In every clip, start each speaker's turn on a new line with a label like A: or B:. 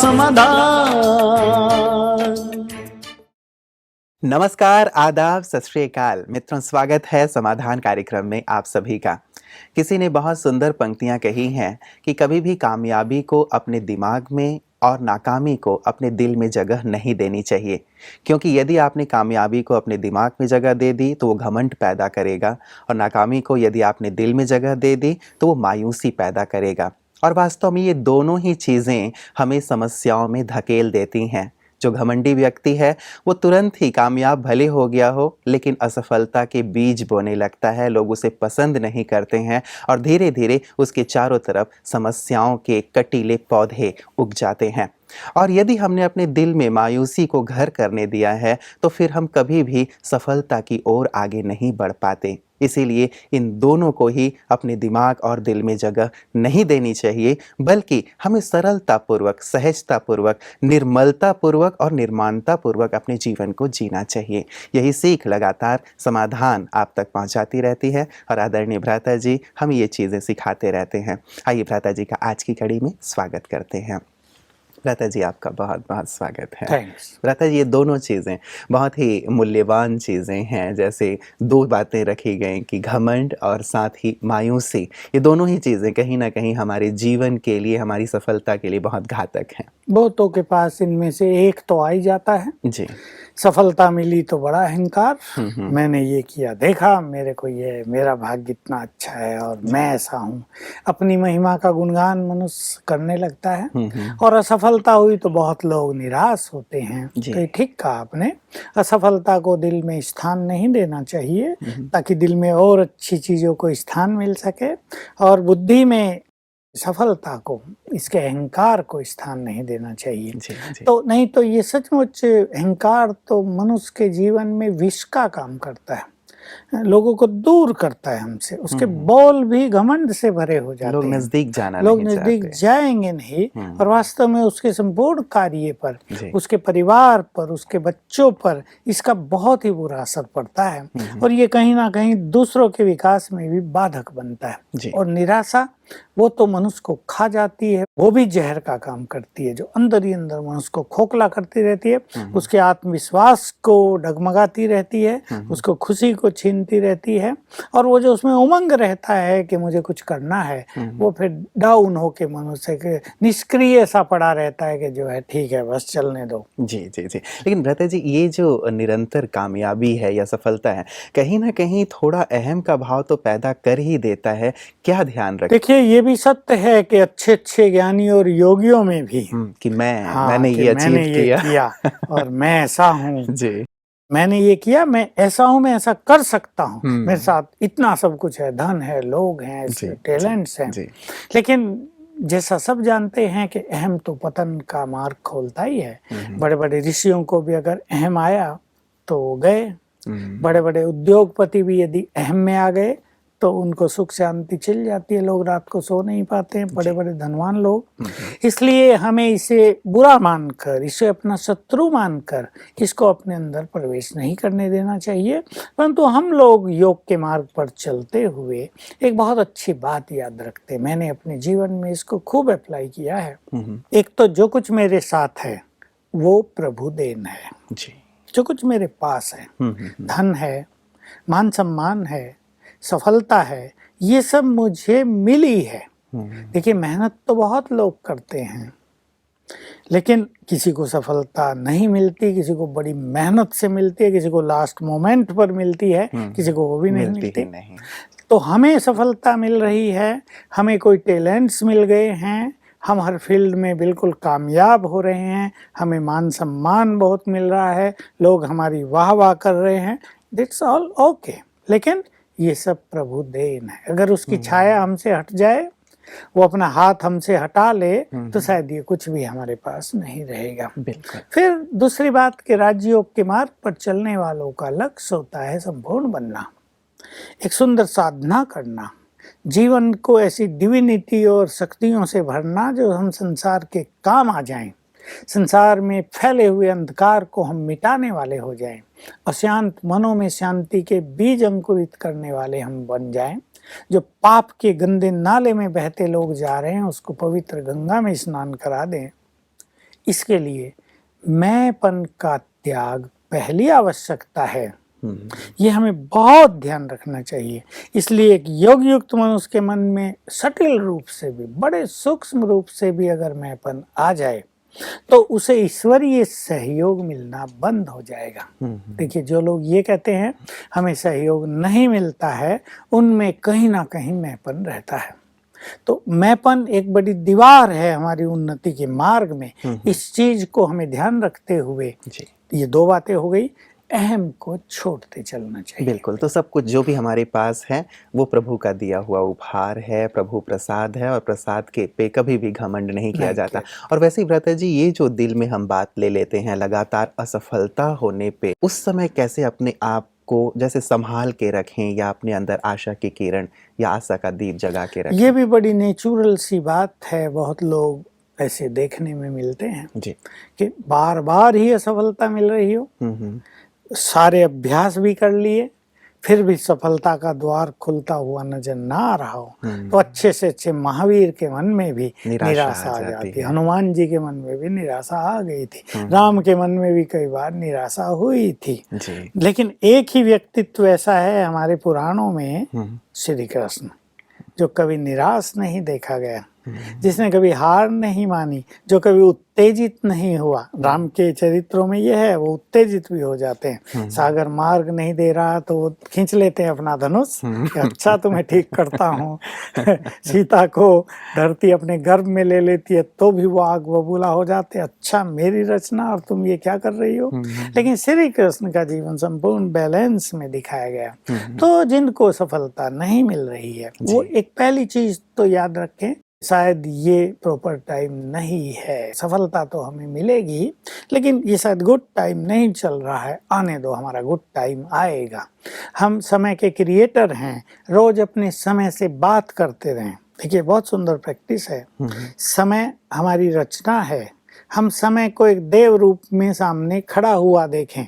A: समाधान।
B: नमस्कार, आदाब, सत श्री अकाल मित्रों, स्वागत है समाधान कार्यक्रम में आप सभी का। किसी ने बहुत सुंदर पंक्तियां कही हैं कि कभी भी कामयाबी को अपने दिमाग में और नाकामी को अपने दिल में जगह नहीं देनी चाहिए, क्योंकि यदि आपने कामयाबी को अपने दिमाग में जगह दे दी तो वो घमंड पैदा करेगा, और नाकामी को यदि आपने दिल में जगह दे दी तो वो मायूसी पैदा करेगा। और वास्तव में ये दोनों ही चीज़ें हमें समस्याओं में धकेल देती हैं। जो घमंडी व्यक्ति है वो तुरंत ही कामयाब भले हो गया हो, लेकिन असफलता के बीज बोने लगता है। लोग उसे पसंद नहीं करते हैं और धीरे धीरे उसके चारों तरफ समस्याओं के कटीले पौधे उग जाते हैं। और यदि हमने अपने दिल में मायूसी को घर करने दिया है तो फिर हम कभी भी सफलता की ओर आगे नहीं बढ़ पाते। इसीलिए इन दोनों को ही अपने दिमाग और दिल में जगह नहीं देनी चाहिए, बल्कि हमें सरलतापूर्वक, सहजतापूर्वक, निर्मलतापूर्वक और निर्माणतापूर्वक अपने जीवन को जीना चाहिए। यही सीख लगातार समाधान आप तक पहुंचाती रहती है और आदरणीय भ्राता जी हम ये चीज़ें सिखाते रहते हैं। आइए भ्राता जी का आज की कड़ी में स्वागत करते हैं। भ्राता जी आपका बहुत बहुत स्वागत है।
C: थैंक्स।
B: भ्राता जी, ये दोनों चीज़ें बहुत ही मूल्यवान चीज़ें हैं। जैसे दो बातें रखी गई कि घमंड और साथ ही मायूसी, ये दोनों ही चीज़ें कहीं ना कहीं हमारे जीवन के लिए, हमारी सफलता के लिए बहुत घातक हैं।
C: बहुतों के पास इनमें से एक तो आ ही जाता है।
B: जी।
C: सफलता मिली तो बड़ा अहंकार, मैंने ये किया, देखा मेरे को, ये मेरा भाग्य इतना अच्छा है और मैं ऐसा हूँ। अपनी महिमा का गुणगान मनुष्य करने लगता है और असफलता हुई तो बहुत लोग निराश होते हैं। तो ठीक कहा आपने, असफलता को दिल में स्थान नहीं देना चाहिए, ताकि दिल में और अच्छी चीज़ों को स्थान मिल सके, और बुद्धि में सफलता को, इसके अहंकार को स्थान नहीं देना चाहिए। तो नहीं तो ये सचमुच अहंकार तो मनुष्य के जीवन में विष का काम करता है, लोगों को दूर करता है हमसे। उसके बोल भी घमंड से भरे हो जाते हैं,
B: लोग नजदीक जाना
C: लोग
B: नहीं
C: नजदीक
B: चाहते।
C: जाएंगे नहीं, और वास्तव में उसके संपूर्ण कार्य पर, उसके परिवार पर, उसके बच्चों पर इसका बहुत ही बुरा असर पड़ता है, और ये कहीं ना कहीं दूसरों के विकास में भी बाधक बनता है। और निराशा वो तो मनुष्य को खा जाती है, वो भी जहर का काम करती है, जो अंदर ही अंदर मनुष्य को खोखला करती रहती है, उसके आत्मविश्वास को डगमगाती रहती है, उसको खुशी को छीनती रहती है, और वो जो उसमें उमंग रहता है कि मुझे कुछ करना है, वो फिर डाउन होके मनुष्य के निष्क्रिय सा पड़ा रहता है कि जो है ठीक है बस चलने दो।
B: जी जी जी। लेकिन भ्राता जी, ये जो निरंतर कामयाबी है या सफलता है, कहीं ना कहीं थोड़ा अहम का भाव तो पैदा कर ही देता है। क्या ध्यान रखें?
C: देखिए, ये भी सत्य है कि अच्छे अच्छे ज्ञानी और योगियों में भी
B: कि मैंने ये अचीव
C: किया और मैं ऐसा हूँ,
B: जी,
C: मैंने ये किया, मैं ऐसा हूँ, मैं ऐसा कर सकता हूँ, मेरे साथ इतना सब कुछ है, धन है, लोग हैं, टैलेंट्स हैं। लेकिन जैसा सब जानते हैं कि अहम तो पतन का मार्ग खोलता ही है। बड़े बड़े ऋषियों को भी अगर अहम आया तो गए, बड़े बड़े उद्योगपति भी यदि अहम में आ गए तो उनको सुख शांति छिल जाती है, लोग रात को सो नहीं पाते हैं, बड़े बड़े धनवान लोग। इसलिए हमें इसे बुरा मानकर, इसे अपना शत्रु मानकर इसको अपने अंदर प्रवेश नहीं करने देना चाहिए। परंतु हम लोग योग के मार्ग पर चलते हुए एक बहुत अच्छी बात याद रखते हैं, मैंने अपने जीवन में इसको खूब अप्लाई किया है। एक तो जो कुछ मेरे साथ है वो प्रभु देन है, जो कुछ मेरे पास है, धन है, मान सम्मान है, सफलता है, ये सब मुझे मिली है। देखिए, मेहनत तो बहुत लोग करते हैं, लेकिन किसी को सफलता नहीं मिलती, किसी को बड़ी मेहनत से मिलती है, किसी को लास्ट मोमेंट पर मिलती है, किसी को वो भी नहीं मिलती। तो हमें सफलता मिल रही है, हमें कोई टैलेंट्स मिल गए हैं, हम हर फील्ड में बिल्कुल कामयाब हो रहे हैं, हमें मान सम्मान बहुत मिल रहा है, लोग हमारी वाह वाह कर रहे हैं, दैट्स ऑल ओके। लेकिन ये सब प्रभु देन है। अगर उसकी छाया हमसे हट जाए, वो अपना हाथ हमसे हटा ले, तो शायद ये कुछ भी हमारे पास नहीं रहेगा। फिर दूसरी बात कि राजयोग के मार्ग पर चलने वालों का लक्ष्य होता है संपूर्ण बनना, एक सुंदर साधना करना, जीवन को ऐसी डिविनिटी और शक्तियों से भरना जो हम संसार के काम आ जाएं, संसार में फैले हुए अंधकार को हम मिटाने वाले हो जाएं, अशांत मनों में शांति के बीज अंकुरित करने वाले हम बन जाएं, जो पाप के गंदे नाले में बहते लोग जा रहे हैं उसको पवित्र गंगा में स्नान करा दें। इसके लिए मैंपन का त्याग पहली आवश्यकता है। ये हमें बहुत ध्यान रखना चाहिए। इसलिए एक योग युक्त मनुष्य के मन में सटिल रूप से भी, बड़े सूक्ष्म रूप से भी अगर मैंपन आ जाए तो उसे ईश्वरीय सहयोग मिलना बंद हो जाएगा। देखिए, जो लोग ये कहते हैं हमें सहयोग नहीं मिलता है, उनमें कहीं ना कहीं मैंपन रहता है। तो मैंपन एक बड़ी दीवार है हमारी उन्नति के मार्ग में। इस चीज को हमें ध्यान रखते हुए ये दो बातें हो गई, अहम को छोड़ते चलना चाहिए।
B: बिल्कुल। तो सब कुछ जो भी हमारे पास है वो प्रभु का दिया हुआ उपहार है, प्रभु प्रसाद है, और प्रसाद के पे कभी भी घमंड नहीं किया जाता। और वैसे ही व्रता जी, ये जो दिल में हम बात ले लेते हैं लगातार असफलता होने पे, उस समय कैसे अपने आप को जैसे संभाल के रखें, या अपने अंदर आशा की किरण या आशा का दीप जगा के रखें?
C: ये भी बड़ी नेचुरल सी बात है। बहुत लोग ऐसे देखने में मिलते हैं
B: जी
C: कि बार बार ही असफलता मिल रही हो, सारे अभ्यास भी कर लिए, फिर भी सफलता का द्वार खुलता हुआ नजर ना आ रहा हो, तो अच्छे से अच्छे महावीर के मन में भी निराशा आ जाती है। हनुमान जी के मन में भी निराशा आ गई थी, राम के मन में भी कई बार निराशा हुई थी। लेकिन एक ही व्यक्तित्व ऐसा है हमारे पुराणों में, श्री कृष्ण, जो कभी निराश नहीं देखा गया, जिसने कभी हार नहीं मानी, जो कभी उत्तेजित नहीं हुआ। राम के चरित्रों में यह है, वो उत्तेजित भी हो जाते हैं। सागर मार्ग नहीं दे रहा तो वो खींच लेते हैं अपना धनुष, अच्छा तुम्हें ठीक करता हूँ। सीता को धरती अपने गर्भ में ले लेती है तो भी वो आग बबूला हो जाते, अच्छा मेरी रचना और तुम ये क्या कर रही हो। लेकिन श्री कृष्ण का जीवन संपूर्ण बैलेंस में दिखाया गया। तो जिनको सफलता नहीं मिल रही है, वो एक पहली चीज तो याद रखें, शायद ये प्रॉपर टाइम नहीं है। सफलता तो हमें मिलेगी, लेकिन ये शायद गुड टाइम नहीं चल रहा है, आने दो, हमारा गुड टाइम आएगा। हम समय के क्रिएटर हैं, रोज अपने समय से बात करते रहें। देखिए, बहुत सुंदर प्रैक्टिस है। समय हमारी रचना है। हम समय को एक देव रूप में सामने खड़ा हुआ देखें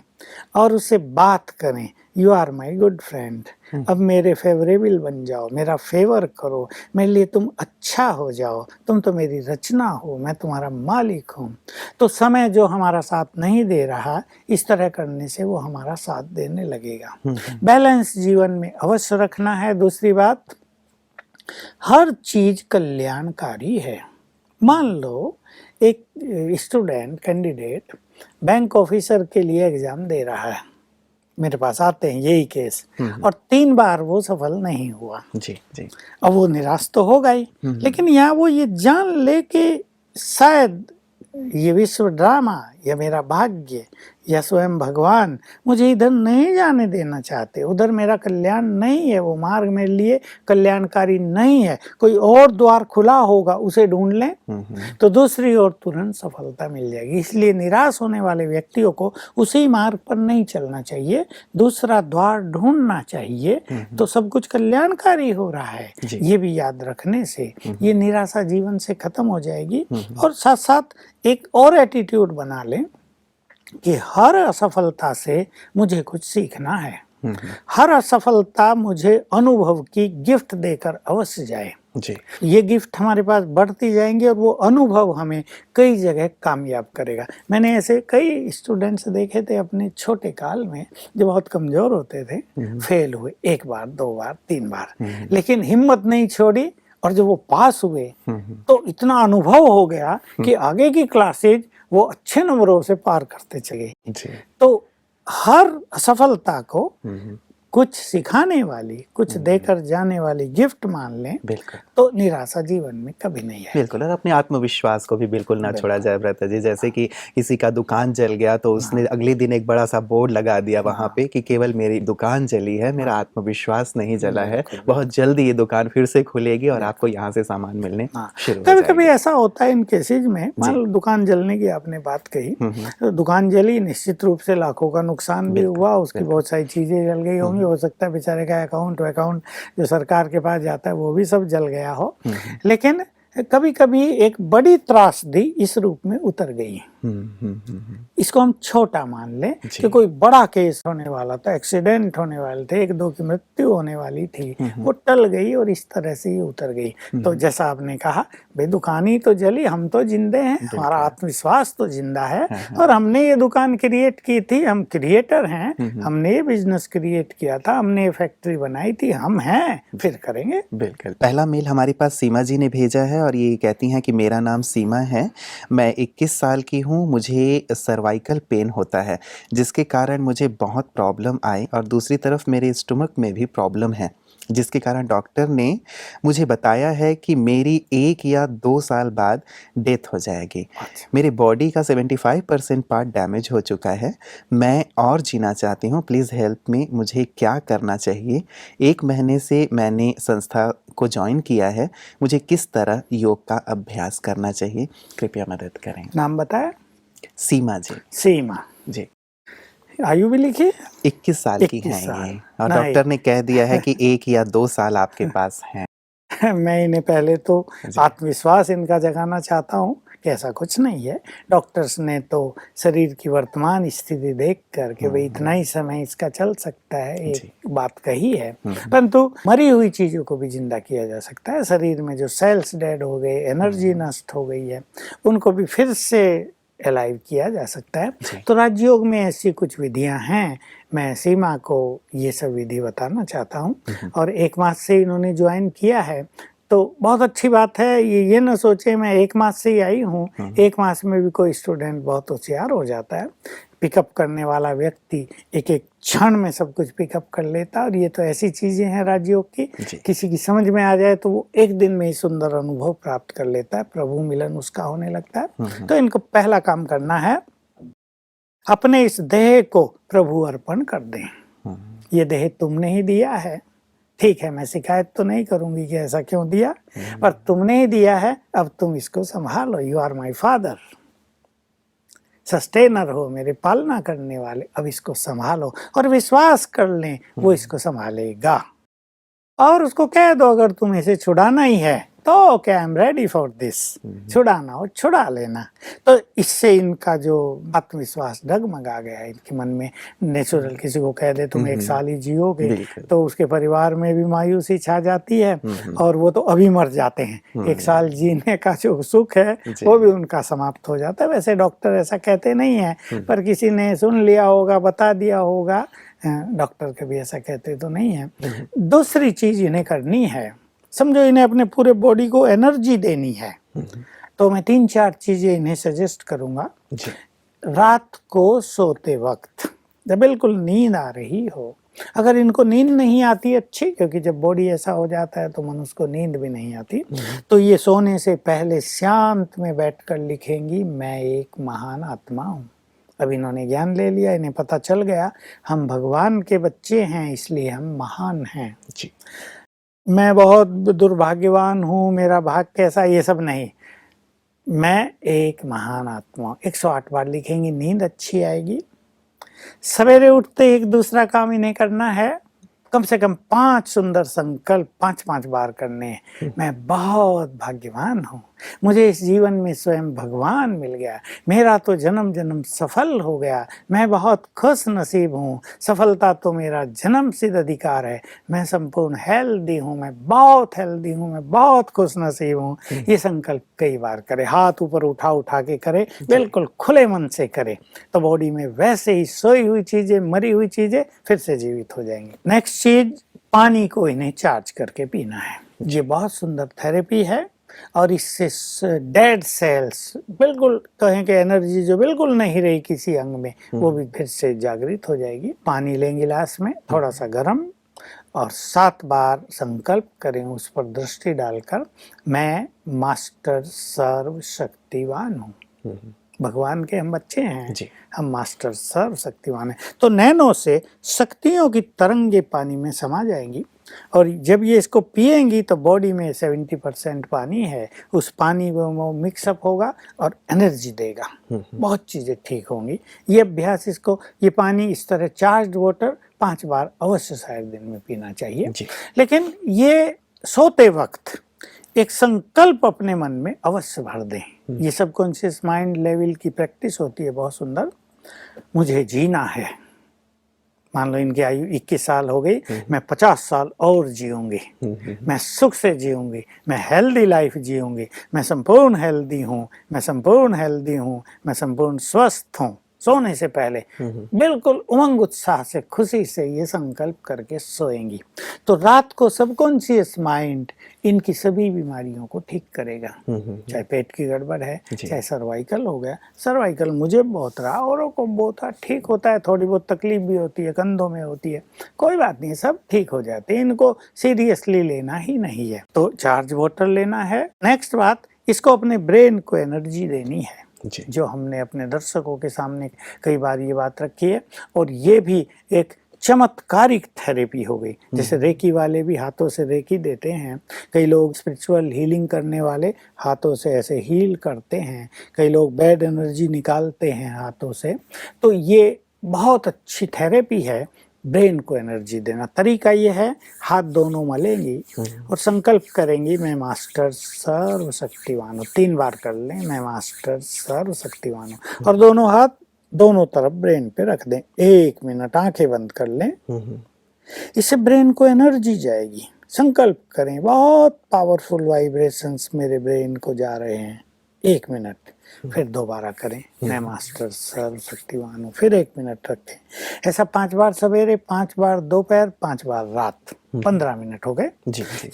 C: और उससे बात करें, you are my good friend, अब मेरे फेवरेबल बन जाओ, मेरा फेवर करो, मेरे लिए तुम अच्छा हो जाओ, तुम तो मेरी रचना हो, मैं तुम्हारा मालिक हूँ। तो समय जो हमारा साथ नहीं दे रहा, इस तरह करने से वो हमारा साथ देने लगेगा। बैलेंस जीवन में अवश्य रखना है। दूसरी बात, हर चीज कल्याणकारी है। मान लो एक स्टूडेंट, कैंडिडेट बैंक ऑफिसर के लिए एग्जाम दे रहा है, मेरे पास आते हैं यही केस, और 3 बार वो सफल नहीं हुआ।
B: जी जी।
C: अब वो निराश तो होगा ही, लेकिन यहाँ वो ये जान ले कि शायद ये विश्व ड्रामा या मेरा भाग्य या स्वयं भगवान मुझे इधर नहीं जाने देना चाहते, उधर मेरा कल्याण नहीं है, वो मार्ग मेरे लिए कल्याणकारी नहीं है, कोई और द्वार खुला होगा, उसे ढूंढ लें तो दूसरी ओर तुरंत सफलता मिल जाएगी। इसलिए निराश होने वाले व्यक्तियों को उसी मार्ग पर नहीं चलना चाहिए, दूसरा द्वार ढूंढना चाहिए, तो सब कुछ कल्याणकारी हो रहा है। ये भी याद रखने से ये निराशा जीवन से खत्म हो जाएगी। और साथ साथ एक और एटीट्यूड बना लें कि हर असफलता से मुझे कुछ सीखना है। हर असफलता मुझे अनुभव की गिफ्ट देकर अवश्य जाए।
B: जी।
C: ये गिफ्ट हमारे पास बढ़ती जाएंगे और वो अनुभव हमें कई जगह कामयाब करेगा। मैंने ऐसे कई स्टूडेंट्स देखे थे अपने छोटे काल में, जो बहुत कमजोर होते थे, फेल हुए 1 बार 2 बार 3 बार, लेकिन हिम्मत नहीं छोड़ी, और जब वो पास हुए तो इतना अनुभव हो गया कि आगे की क्लासेज वो अच्छे नंबरों से पार करते चले। तो हर असफलता को कुछ सिखाने वाली, कुछ देकर जाने वाली गिफ्ट मान लें, तो निराशा जीवन में कभी नहीं है।
B: बिल्कुल। और अपने आत्मविश्वास को भी बिल्कुल ना छोड़ा जाए व्रता जी। जैसे कि किसी का दुकान जल गया तो उसने अगले दिन एक बड़ा सा बोर्ड लगा दिया वहां पे कि केवल मेरी दुकान जली है, मेरा आत्मविश्वास नहीं जला है, बहुत जल्दी ये दुकान फिर से खुलेगी और आपको यहाँ से सामान मिलने शुरू।
C: कभी कभी ऐसा होता है इन केसेज में, मान लो दुकान जलने की आपने बात कही, तो दुकान जली, निश्चित रूप से लाखों का नुकसान भी हुआ, उसकी बहुत सारी चीजें जल गई होंगी, हो सकता है बेचारे का अकाउंट जो सरकार के पास जाता है वो भी सब जल गया हो। लेकिन कभी कभी एक बड़ी त्रासदी इस रूप में उतर गई है। इसको हम छोटा मान लें कि कोई बड़ा केस होने वाला था, एक्सीडेंट होने वाले थे, एक दो की मृत्यु होने वाली थी, वो टल गई और इस तरह से ही उतर गई। तो जैसा आपने कहा, भाई दुकान ही तो जली, हम तो जिंदे हैं, हमारा आत्मविश्वास तो जिंदा है और हमने ये दुकान क्रिएट की थी, हम क्रिएटर हैं, हमने ये बिजनेस क्रिएट किया था, हमने ये फैक्ट्री बनाई थी, हम हैं, फिर करेंगे।
B: बिल्कुल। पहला मेल हमारे पास सीमा जी ने भेजा है और ये कहती हैं कि मेरा नाम सीमा है, मैं 21 साल की हूँ, मुझे सर्वाइकल पेन होता है जिसके कारण मुझे बहुत प्रॉब्लम आई और दूसरी तरफ मेरे स्टमक में भी प्रॉब्लम है जिसके कारण डॉक्टर ने मुझे बताया है कि मेरी 1 या 2 साल बाद डेथ हो जाएगी। मेरे बॉडी का 75% पार्ट डैमेज हो चुका है, मैं और जीना चाहती हूँ, प्लीज़ हेल्प मी, मुझे क्या करना चाहिए? 1 महीने से मैंने संस्था को ज्वाइन किया है, मुझे किस तरह योग का अभ्यास करना चाहिए? कृपया मदद करें।
C: नाम बताया?
B: सीमा जी।
C: सीमा
B: जी।
C: आयु भी लिखी?
B: 21 साल की हैं ये और डॉक्टर ने कह दिया है कि 1 या 2 साल आपके पास हैं।
C: मैं इन्हें पहले तो आत्मविश्वास इनका जगाना चाहता हूँ कि ऐसा कुछ नहीं है। डॉक्टर्स ने तो शरीर की वर्तमान स्थिति देख कर के भाई इतना ही समय इसका चल सकता है, एक बात कही है, परंतु मरी हुई चीजों को भी जिंदा किया जा सकता है। शरीर में जो सेल्स डेड हो गए, एनर्जी नष्ट हो गई है, उनको भी फिर से अलाइव किया जा सकता है। तो राजयोग में ऐसी कुछ विधियां हैं, मैं सीमा को ये सब विधि बताना चाहता हूँ और 1 मास से इन्होंने ज्वाइन किया है तो बहुत अच्छी बात है। ये न सोचे मैं 1 मास से ही आई हूँ, 1 मास में भी कोई स्टूडेंट बहुत होशियार हो जाता है। पिकअप करने वाला व्यक्ति एक एक क्षण में सब कुछ पिकअप कर लेता है और ये तो ऐसी चीजें हैं राजयोग की, किसी की समझ में आ जाए तो वो 1 दिन में ही सुंदर अनुभव प्राप्त कर लेता है, प्रभु मिलन उसका होने लगता है। तो इनको पहला काम करना है, अपने इस देह को प्रभु अर्पण कर दें। ये देह तुमने ही दिया है, ठीक है, मैं शिकायत तो नहीं करूंगी कि ऐसा क्यों दिया, पर तुमने ही दिया है, अब तुम इसको संभालो। You are my father, sustainer हो, मेरे पालना करने वाले, अब इसको संभालो और विश्वास कर लें वो इसको संभालेगा। और उसको कह दो अगर तुम इसे छुड़ाना ही है तो okay, I am ready for this, छुड़ाना हो छुड़ा लेना। तो इससे इनका जो आत्मविश्वास डगमगा गया है इनके मन में। नेचुरल किसी को कह दे तुम 1 साल ही जियोगे तो उसके परिवार में भी मायूसी छा जाती है और वो तो अभी मर जाते हैं। 1 साल जीने का जो सुख है वो भी उनका समाप्त हो जाता है। वैसे डॉक्टर ऐसा कहते नहीं है, पर किसी ने सुन लिया होगा, बता दिया होगा, डॉक्टर कभी ऐसा कहते तो नहीं है। दूसरी चीज इन्हें करनी है, समझो इन्हें अपने पूरे बॉडी को एनर्जी देनी है, तो मैं 3-4 चीजें इन्हें सजेस्ट करूंगा। रात को सोते वक्त जब बिल्कुल नींद आ रही हो, अगर इनको नींद नहीं आती अच्छी, क्योंकि जब बॉडी ऐसा हो जाता है तो मनुष्य को नींद भी नहीं आती, तो ये सोने से पहले शांत में बैठकर लिखेंगी, मैं एक महान आत्मा हूँ। अब इन्होंने ज्ञान ले लिया, इन्हें पता चल गया हम भगवान के बच्चे हैं इसलिए हम महान हैं। मैं बहुत दुर्भाग्यवान हूँ, मेरा भाग कैसा, ये सब नहीं, मैं एक महान आत्मा। 108 बार लिखेंगी, नींद अच्छी आएगी। सवेरे उठते एक दूसरा काम इन्हें करना है, कम से कम 5 सुंदर संकल्प 5-5 बार करने हैं। मैं बहुत भाग्यवान हूँ, मुझे इस जीवन में स्वयं भगवान मिल गया, मेरा तो जन्म जन्म सफल हो गया, मैं बहुत खुश नसीब हूँ, सफलता तो मेरा जन्म सिद्ध अधिकार है, मैं संपूर्ण हेल्दी हूँ, मैं बहुत हेल्दी हूँ, मैं बहुत खुश नसीब हूँ। ये संकल्प कई बार करे, हाथ ऊपर उठा उठा के करे, बिल्कुल खुले मन से करे, तो बॉडी में वैसे ही सोई हुई चीजें, मरी हुई चीजें फिर से जीवित हो जाएंगी। नेक्स्ट चीज, पानी को इन्हें चार्ज करके पीना है। ये बहुत सुंदर थेरेपी है और इससे डेड सेल्स, बिल्कुल कहें कि एनर्जी जो बिल्कुल नहीं रही किसी अंग में, वो भी फिर से जागृत हो जाएगी। पानी लें गिलास में थोड़ा सा गर्म और 7 बार संकल्प करें उस पर दृष्टि डालकर, मैं मास्टर सर्वशक्तिवान हूँ। भगवान के हम बच्चे हैं, हम मास्टर सर्व शक्तिवान हैं। तो नैनो से शक्तियों की तरंगे पानी में समा जाएंगी और जब ये इसको पिएंगी तो बॉडी में 70% पानी है, उस पानी वो मिक्सअप होगा और एनर्जी देगा, बहुत चीज़ें ठीक होंगी। ये अभ्यास, इसको ये पानी इस तरह चार्ज्ड वाटर 5 बार अवश्य शायद दिन में पीना चाहिए। लेकिन ये सोते वक्त एक संकल्प अपने मन में अवश्य भर दें। ये सबकॉन्शियस माइंड लेवल की प्रैक्टिस होती है बहुत सुंदर। मुझे जीना है, मान लो इनकी आयु 21 साल हो गई, मैं 50 साल और जीऊंगी, मैं सुख से जीऊंगी, मैं हेल्दी लाइफ जीऊंगी, मैं संपूर्ण हेल्दी हूँ, मैं संपूर्ण हेल्दी हूँ, मैं संपूर्ण स्वस्थ हूँ। सोने से पहले बिल्कुल उमंग उत्साह से खुशी से ये संकल्प करके सोएंगी तो रात को सबकॉन्शियस माइंड इनकी सभी बीमारियों को ठीक करेगा। चाहे पेट की गड़बड़ है, चाहे सर्वाइकल हो गया, सर्वाइकल मुझे बहुत रहा, औरों को बहुत रहा, ठीक होता है, थोड़ी बहुत तकलीफ भी होती है, कंधों में होती है, कोई बात नहीं, सब ठीक हो जाते हैं, इनको सीरियसली लेना ही नहीं है। तो चार्ज वाटर लेना है। नेक्स्ट बात, इसको अपने ब्रेन को एनर्जी देनी है, जो हमने अपने दर्शकों के सामने कई बार ये बात रखी है। और ये भी एक चमत्कारिक थेरेपी हो गई। जैसे रेकी वाले भी हाथों से रेकी देते हैं, कई लोग स्पिरिचुअल हीलिंग करने वाले हाथों से ऐसे हील करते हैं, कई लोग बैड एनर्जी निकालते हैं हाथों से। तो ये बहुत अच्छी थेरेपी है ब्रेन को एनर्जी देना। तरीका ये है, हाथ दोनों मलेंगी और संकल्प करेंगी, मैं मास्टर सर्वशक्तिवान हूँ। 3 बार कर लें, मैं मास्टर सर्वशक्तिवान हूँ, और दोनों हाथ दोनों तरफ ब्रेन पे रख दें। 1 मिनट आंखें बंद कर लें, इससे ब्रेन को एनर्जी जाएगी। संकल्प करें, बहुत पावरफुल वाइब्रेशंस मेरे ब्रेन को जा रहे हैं। 1 मिनट, फिर दोबारा करें, मैं मास्टर सर्वशक्तिवान हूँ, फिर 1 मिनट रखें। ऐसा 5 बार सवेरे, 5 बार दोपहर, 5 बार रात, 15 मिनट हो गए।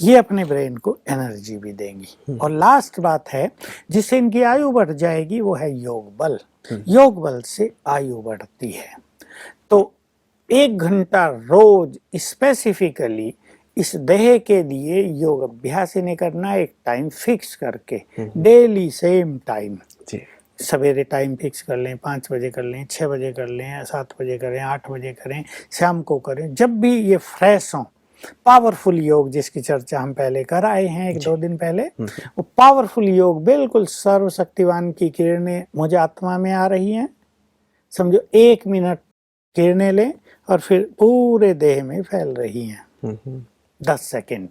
C: ये अपने ब्रेन को एनर्जी भी देंगी। और लास्ट बात है जिससे इनकी आयु बढ़ जाएगी, वो है योग बल। योग बल से आयु बढ़ती है। तो 1 घंटा रोज स्पेसिफिकली इस देह के लिए योग अभ्यास इन्हें करना है, एक टाइम फिक्स करके, डेली सेम टाइम। सवेरे टाइम फिक्स कर लें, 5 बजे कर लें, 6 बजे कर लें, 7 बजे करें, 8 बजे करें, शाम को करें, जब भी ये फ्रेश हों। पावरफुल योग जिसकी चर्चा हम पहले कर आए हैं 1-2 दिन पहले, वो पावरफुल योग बिल्कुल सर्वशक्तिवान की किरणें मुझे आत्मा में आ रही हैं, समझो 1 मिनट किरणें लें और फिर पूरे देह में फैल रही हैं 10 सेकेंड।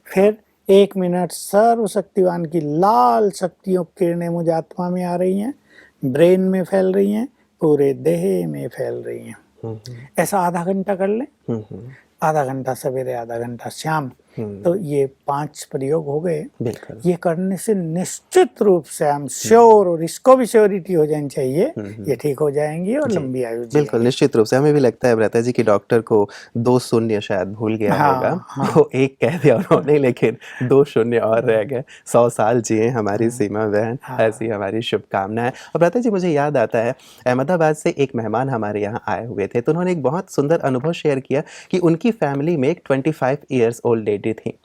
C: फिर 1 मिनट सर्वशक्तिवान की लाल शक्तियों किरणें मुझे आत्मा में आ रही हैं, ब्रेन में फैल रही हैं, पूरे देह में फैल रही हैं। ऐसा आधा घंटा कर लें, आधा घंटा सवेरे, आधा घंटा शाम। तो ये 5 प्रयोग हो गए। ये करने से निश्चित रूप से हम श्योर, और इसको भी श्योरिटी हो जानी चाहिए, ये ठीक हो जाएंगी और लंबी आयु। बिल्कुल
B: निश्चित रूप से। हमें भी लगता है भ्राता जी की डॉक्टर को 2 शून्य शायद भूल गया होगा। वो 1 कह दिया उन्होंने, लेकिन 2 शून्य और रह गए। 100 साल जिए हमारी सीमा बहन, ऐसी हमारी शुभकामनाएं। और भ्राता जी मुझे याद आता है, अहमदाबाद से एक मेहमान हमारे यहाँ आए हुए थे, तो उन्होंने एक बहुत सुंदर अनुभव शेयर किया कि उनकी फैमिली में एक 25 ईयर्स ओल्ड लेडी थी।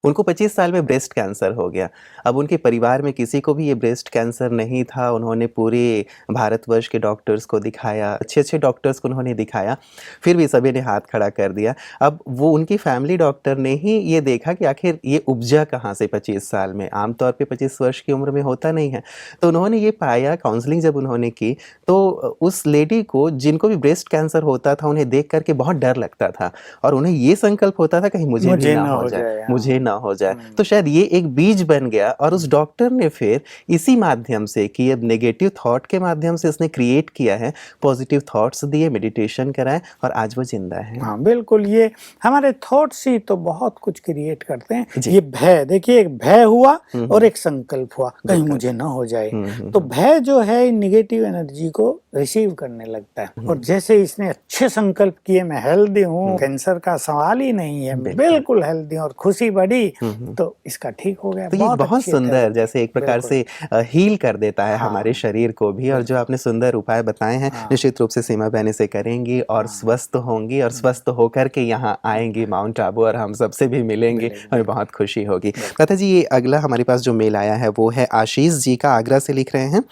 B: उनको 25 साल में ब्रेस्ट कैंसर हो गया। अब उनके परिवार में किसी को भी ये ब्रेस्ट कैंसर नहीं था। उन्होंने पूरे भारतवर्ष के डॉक्टर्स को दिखाया, अच्छे डॉक्टर्स को उन्होंने दिखाया, फिर भी सभी ने हाथ खड़ा कर दिया। अब वो उनकी फैमिली डॉक्टर ने ही ये देखा कि आखिर ये उपजा कहाँ से 25 साल में, आमतौर पे 25 वर्ष की उम्र में होता नहीं है। तो उन्होंने ये पाया, काउंसलिंग जब उन्होंने की, तो उस लेडी को, जिनको भी ब्रेस्ट कैंसर होता था, उन्हें देख करके बहुत डर लगता था और उन्हें ये संकल्प होता था कहीं मुझे भी ना हो जाए, मुझे ना हो जाए। तो शायद ये एक बीज बन गया और उस डॉक्टर ने फिर इसी माध्यम से कि अब नेगेटिव थॉट के माध्यम से उसने क्रिएट किया है, पॉजिटिव थॉट्स दिए, मेडिटेशन कराए और आज वो जिंदा है।
C: हाँ बिल्कुल, ये हमारे थॉट्स ही तो बहुत कुछ क्रिएट करते हैं। ये भय, देखिए एक भय हुआ और एक संकल्प हुआ, कहीं मुझे ना हो जाए। तो भय जो है निगेटिव एनर्जी को रिसीव करने लगता है। और जैसे इसने अच्छे संकल्प किए, मैं हेल्दी हूँ, कैंसर का सवाल ही नहीं है, बिल्कुल हेल्दी और खुशी बढ़ी, तो इसका ठीक हो गया।
B: तो ये बहुत सुंदर, जैसे एक प्रकार से हील कर देता है हमारे शरीर को भी। और जो आपने सुंदर उपाय बताए हैं, निश्चित रूप से सीमा बहन से करेंगी और स्वस्थ होंगी और स्वस्थ होकर के यहाँ आएंगी माउंट आबू और हम सबसे भी मिलेंगे, हमें बहुत खुशी होगी। कहता जी, ये अगला हमारे पास जो मेल आया है वो है आशीष जी का, आगरा से लिख रहे हैं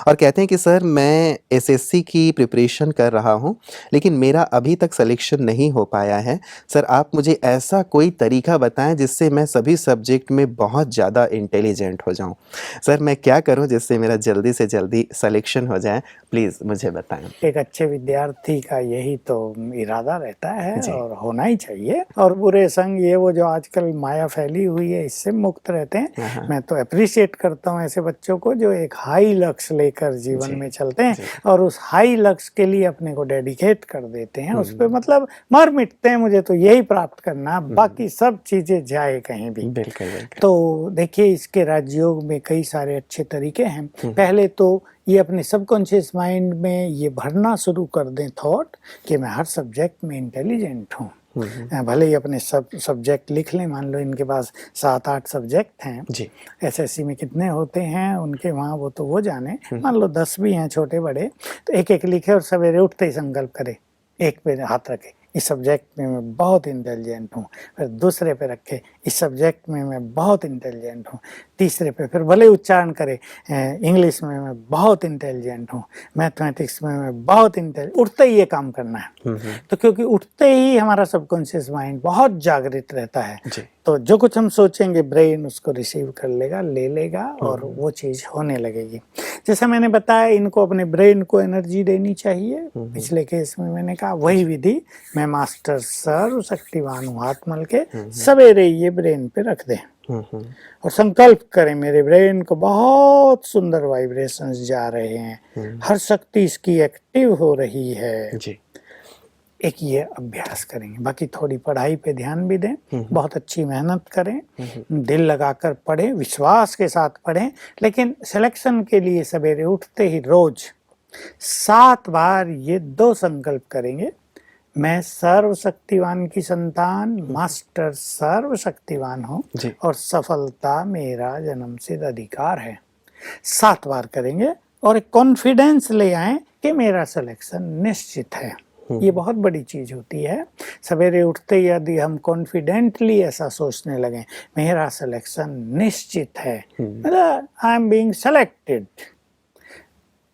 B: और कहते हैं कि सर, मैं एसएससी की प्रिपरेशन कर रहा हूँ, लेकिन मेरा अभी तक सिलेक्शन नहीं हो पाया है। सर आप मुझे ऐसा कोई तरीका बताएं जिससे मैं सभी सब्जेक्ट में बहुत ज़्यादा इंटेलिजेंट हो जाऊँ। सर मैं क्या करूँ जिससे मेरा जल्दी से जल्दी सिलेक्शन हो जाए, प्लीज़ मुझे बताएं।
C: एक अच्छे विद्यार्थी का यही तो इरादा रहता है
B: जी।
C: और होना ही चाहिए। और बुरे संग ये वो जो आजकल माया फैली हुई है इससे मुक्त रहते हैं।
B: हाँ।
C: मैं तो अप्रिशिएट करता हूँ ऐसे बच्चों को जो एक हाई लक्ष्य लेकर जीवन
B: जी,
C: में चलते हैं
B: जी।
C: और उस हाई लक्ष्य के लिए अपने को डेडिकेट कर देते हैं। उस पे
B: हम्म।
C: मतलब मर मिटते हैं, मुझे तो यही प्राप्त करना, बाकी सब चीजें जाए कहीं भी।
B: बिल्कुल बिल्कुल।
C: तो देखिए इसके राजयोग में कई सारे अच्छे तरीके हैं। पहले तो ये अपने सबकॉन्शियस माइंड में ये भरना शुरू कर दें थॉट कि मैं हर सब्जेक्ट में इंटेलिजेंट हूँ। भले ही अपने सब सब्जेक्ट लिख लें, मान लो इनके पास 7-8 सब्जेक्ट हैं
B: जी।
C: एसएससी में कितने होते हैं उनके वहाँ वो तो वो जाने, मान लो 10 भी हैं छोटे बड़े, तो एक एक लिखे और सवेरे उठते ही संकल्प करे, एक पे हाथ रखे इस सब्जेक्ट में मैं बहुत इंटेलिजेंट हूँ, फिर दूसरे पे रखे इस सब्जेक्ट में मैं बहुत इंटेलिजेंट हूँ, तीसरे पे फिर भले उच्चारण करे इंग्लिश में मैं बहुत इंटेलिजेंट हूँ, मैथमेटिक्स में मैं बहुत इंटेलिजेंट, उठते ही ये काम करना है। तो क्योंकि उठते ही हमारा सबकॉन्शियस माइंड बहुत जागृत रहता है, तो जो कुछ हम सोचेंगे ब्रेन उसको रिसीव कर लेगा, ले लेगा और वो चीज़ होने लगेगी। जैसा मैंने बताया इनको अपने ब्रेन को एनर्जी देनी चाहिए। पिछले केस में मैंने कहा वही विधि, मैं मास्टर सर्वशक्तिवान हूँ हाथ मल के सवेरे ये ब्रेन पे रख दें और संकल्प करें मेरे ब्रेन को बहुत सुंदर वाइब्रेशंस जा रहे हैं, हर शक्ति इसकी एक्टिव हो रही है जी। एक ये अभ्यास करेंगे। बाकी थोड़ी पढ़ाई पे ध्यान भी दें, बहुत अच्छी मेहनत करें, दिल लगाकर पढ़ें, विश्वास के साथ पढ़ें, लेकिन सिलेक्शन के लिए सवेरे उठते ही रोज 7 बार ये 2 संकल्प करेंगे, मैं सर्वशक्तिवान की संतान मास्टर सर्वशक्तिवान हूँ और सफलता मेरा जन्मसिद्ध अधिकार है। 7 बार करेंगे और एक कॉन्फिडेंस ले आए कि मेरा सिलेक्शन निश्चित है। ये बहुत बड़ी चीज होती है। सवेरे उठते यदि हम कॉन्फिडेंटली ऐसा सोचने लगे मेरा सिलेक्शन निश्चित है, मतलब I am being selected,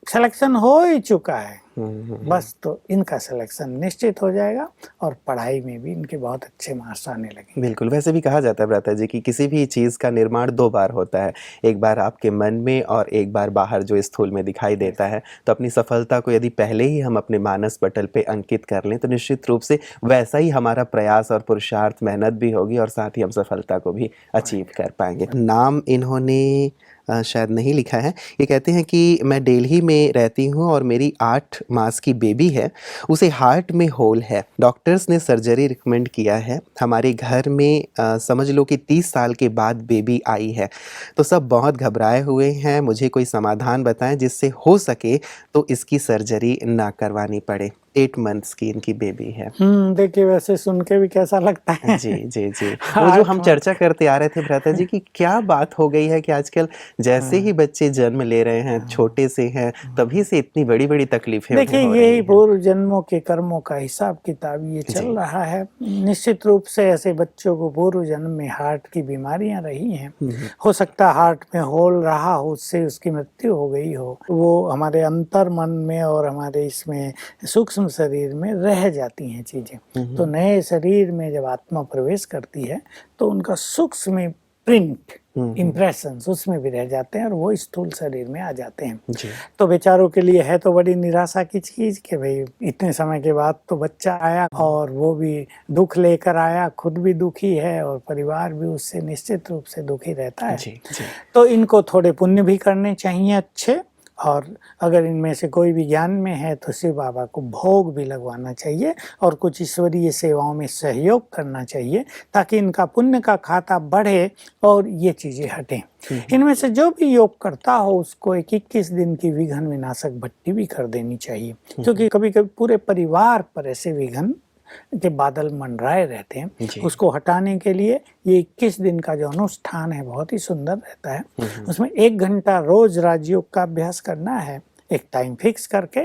C: selection हो ही चुका है बस, तो इनका सिलेक्शन निश्चित हो जाएगा और पढ़ाई में भी इनके बहुत अच्छे मार्क्स आने लगेंगे।
B: बिल्कुल, वैसे भी कहा जाता है भ्राता जी कि किसी भी चीज़ का निर्माण 2 बार होता है, एक बार आपके मन में और एक बार बाहर जो स्थूल में दिखाई देता है। तो अपनी सफलता को यदि पहले ही हम अपने मानस पटल पे अंकित कर लें तो निश्चित रूप से वैसा ही हमारा प्रयास और पुरुषार्थ मेहनत भी होगी और साथ ही हम सफलता को भी अचीव कर पाएंगे। नाम इन्होंने शायद नहीं लिखा है। ये कहते हैं कि मैं दिल्ली में रहती हूँ और मेरी 8 मास की बेबी है, उसे हार्ट में होल है, डॉक्टर्स ने सर्जरी रिकमेंड किया है। हमारे घर में समझ लो कि 30 साल के बाद बेबी आई है, तो सब बहुत घबराए हुए हैं। मुझे कोई समाधान बताएं जिससे हो सके तो इसकी सर्जरी ना करवानी पड़े। 8 मंथ्स की इनकी बेबी है।
C: देखिए वैसे सुन के भी कैसा लगता है।
B: जी जी जी। वो जो हम चर्चा करते आ रहे थे भ्राता जी की क्या बात हो गई है कि आजकल जैसे ही बच्चे जन्म ले रहे हैं, छोटे से हैं, तभी से इतनी बड़ी बड़ी तकलीफें हो रही हैं।
C: देखिए यही पूर्व जन्मों के कर्मों का हिसाब किताब ये चल रहा है। निश्चित रूप से ऐसे बच्चों को पूर्व जन्म में हार्ट की बीमारियां रही हैं, हो सकता है हार्ट में होल रहा हो, उससे उसकी मृत्यु हो गई हो, वो हमारे अंतर मन में और हमारे इसमें सूक्ष्म शरीर में रह जाती हैं चीजें। तो नए शरीर में जब आत्मा प्रवेश करती है तो उनका सूक्ष्म प्रिंट इम्प्रेशंस उसमें भी रह जाते हैं और वो स्थूल शरीर में आ जाते हैं। तो बेचारों के लिए है तो बड़ी निराशा की चीज कि भाई इतने समय के बाद तो बच्चा आया और वो भी दुख लेकर आया, खुद भी दुखी है और परिवार भी उससे निश्चित रूप से दुखी रहता है। तो इनको थोड़े पुण्य भी करने चाहिए अच्छे, और अगर इनमें से कोई भी ज्ञान में है तो शिव बाबा को भोग भी लगवाना चाहिए और कुछ ईश्वरीय सेवाओं में सहयोग करना चाहिए ताकि इनका पुण्य का खाता बढ़े और ये चीजें हटें। इनमें से जो भी योग करता हो उसको 21 दिन की विघ्न विनाशक भट्टी भी कर देनी चाहिए, क्योंकि कभी कभी पूरे परिवार पर ऐसे विघ्न के बादल मंडराए रहते हैं। उसको हटाने के लिए ये 21 दिन का जो अनुष्ठान है बहुत ही सुंदर रहता है। उसमें 1 घंटा रोज राजयोग का अभ्यास करना है, एक टाइम फिक्स करके,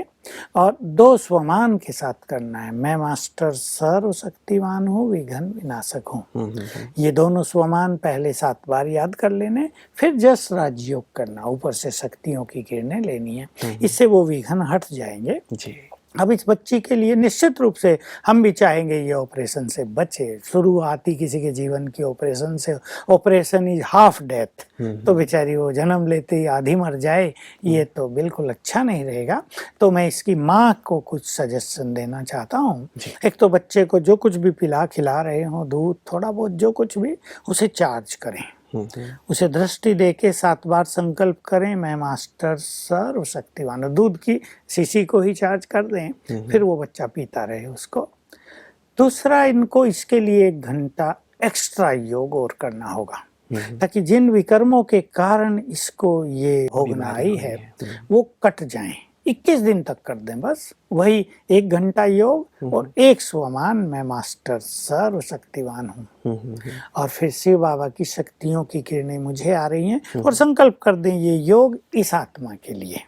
C: और 2 स्वमान के साथ करना है। मैं मास्टर सर्वशक्तिमान हूँ, विघ्न विनाशक हूँ। ये दोनों स्वमान पहले 7 बार याद कर लेने, फिर जस राजयोग करना, ऊपर से शक्तियों की किरणें लेनी है, इससे वो विघ्न हट जाएंगे जी। अब इस बच्ची के लिए निश्चित रूप से हम भी चाहेंगे ये ऑपरेशन से बचे। शुरुआती किसी के जीवन की ऑपरेशन से, ऑपरेशन इज हाफ डेथ, तो बेचारी वो जन्म लेते ही आधी मर जाए, ये तो बिल्कुल अच्छा नहीं रहेगा। तो मैं इसकी माँ को कुछ सजेशन देना चाहता हूँ। एक तो बच्चे को जो कुछ भी पिला खिला रहे हो, दूध थोड़ा बहुत जो कुछ भी, उसे चार्ज करें। उसे दृष्टि देके 7 बार संकल्प करें, मैं मास्टर सर्वशक्तिमान हूं। दूध की शीशी को ही चार्ज कर दें, फिर वो बच्चा पीता रहे उसको। दूसरा, इनको इसके लिए 1 घंटा एक्स्ट्रा योग और करना होगा, ताकि जिन विकर्मों के कारण इसको ये भोगना आई है वो कट जाएं। 21 दिन तक कर दें बस, वही 1 घंटा योग और 1 स्वमान, मैं मास्टर सर्वशक्तिमान हूँ। और फिर शिव बाबा की शक्तियों की किरणें मुझे आ रही हैं, और संकल्प कर दें ये योग इस आत्मा के लिए।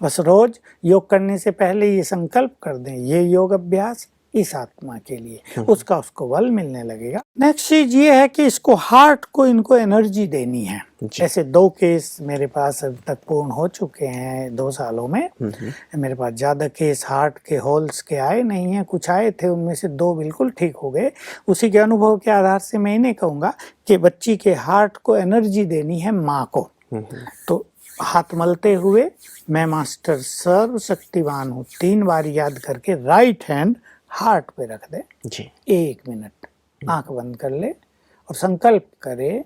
C: बस रोज योग करने से पहले ये संकल्प कर दें, ये योग अभ्यास इस आत्मा के लिए, उसका उसको बल मिलने लगेगा। नेक्स्ट चीज ये है कि इसको हार्ट को इनको एनर्जी देनी है। ऐसे 2 केस मेरे पास अब तक पूर्ण हो चुके हैं 2 सालों में। मेरे पास ज्यादा केस हार्ट के होल्स के आए नहीं हैं, कुछ आए थे, उनमें से 2 बिल्कुल ठीक हो गए। उसी के अनुभव के आधार से मैं इन्हें कहूंगा कि बच्ची के हार्ट को एनर्जी देनी है माँ को। तो हाथ मलते हुए मैं मास्टर सर्वशक्तिमान हूँ 3 बार याद करके राइट हैंड हार्ट पे रख दे जी। 1 मिनट आंख बंद कर ले और संकल्प करे,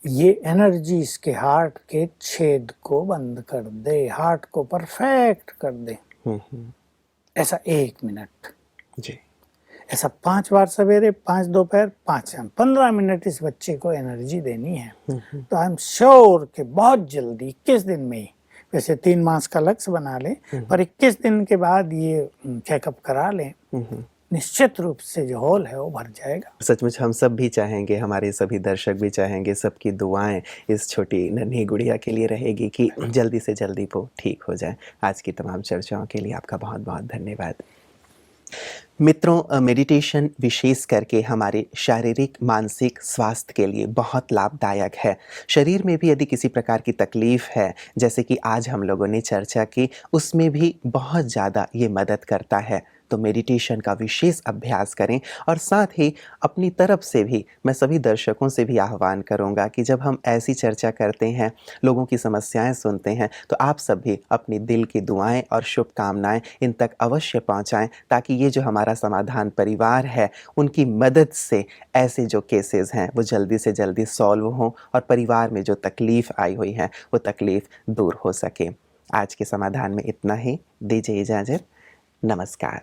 C: ये एनर्जी इसके हार्ट के छेद को बंद कर दे, हार्ट को परफेक्ट कर दे। ऐसा 1 मिनट जी। ऐसा 5 बार सवेरे, 5 दोपहर, 5 शाम, 15 मिनट इस बच्चे को एनर्जी देनी है। तो आई एम श्योर कि बहुत जल्दी 21 दिन में ही, वैसे 3 मास का लक्ष्य बना लें, पर 21 दिन के बाद ये चेकअप करा लें, निश्चित रूप से जो होल है वो भर जाएगा।
B: सचमुच हम सब भी चाहेंगे, हमारे सभी दर्शक भी चाहेंगे, सबकी दुआएं इस छोटी नन्ही गुड़िया के लिए रहेगी कि जल्दी से जल्दी वो ठीक हो जाए। आज की तमाम चर्चाओं के लिए आपका बहुत बहुत धन्यवाद। मित्रों, मेडिटेशन विशेष करके हमारे शारीरिक मानसिक स्वास्थ्य के लिए बहुत लाभदायक है। शरीर में भी यदि किसी प्रकार की तकलीफ़ है, जैसे कि आज हम लोगों ने चर्चा की, उसमें भी बहुत ज़्यादा ये मदद करता है। तो मेडिटेशन का विशेष अभ्यास करें। और साथ ही अपनी तरफ से भी मैं सभी दर्शकों से भी आह्वान करूंगा कि जब हम ऐसी चर्चा करते हैं, लोगों की समस्याएं सुनते हैं, तो आप सब भी अपनी दिल की दुआएं और शुभकामनाएं इन तक अवश्य पहुंचाएं, ताकि ये जो हमारा समाधान परिवार है, उनकी मदद से ऐसे जो केसेस हैं वो जल्दी से जल्दी सॉल्व हों और परिवार में जो तकलीफ़ आई हुई है वो तकलीफ़ दूर हो सके। आज के समाधान में इतना ही। दीजिए इजाज़त। नमस्कार।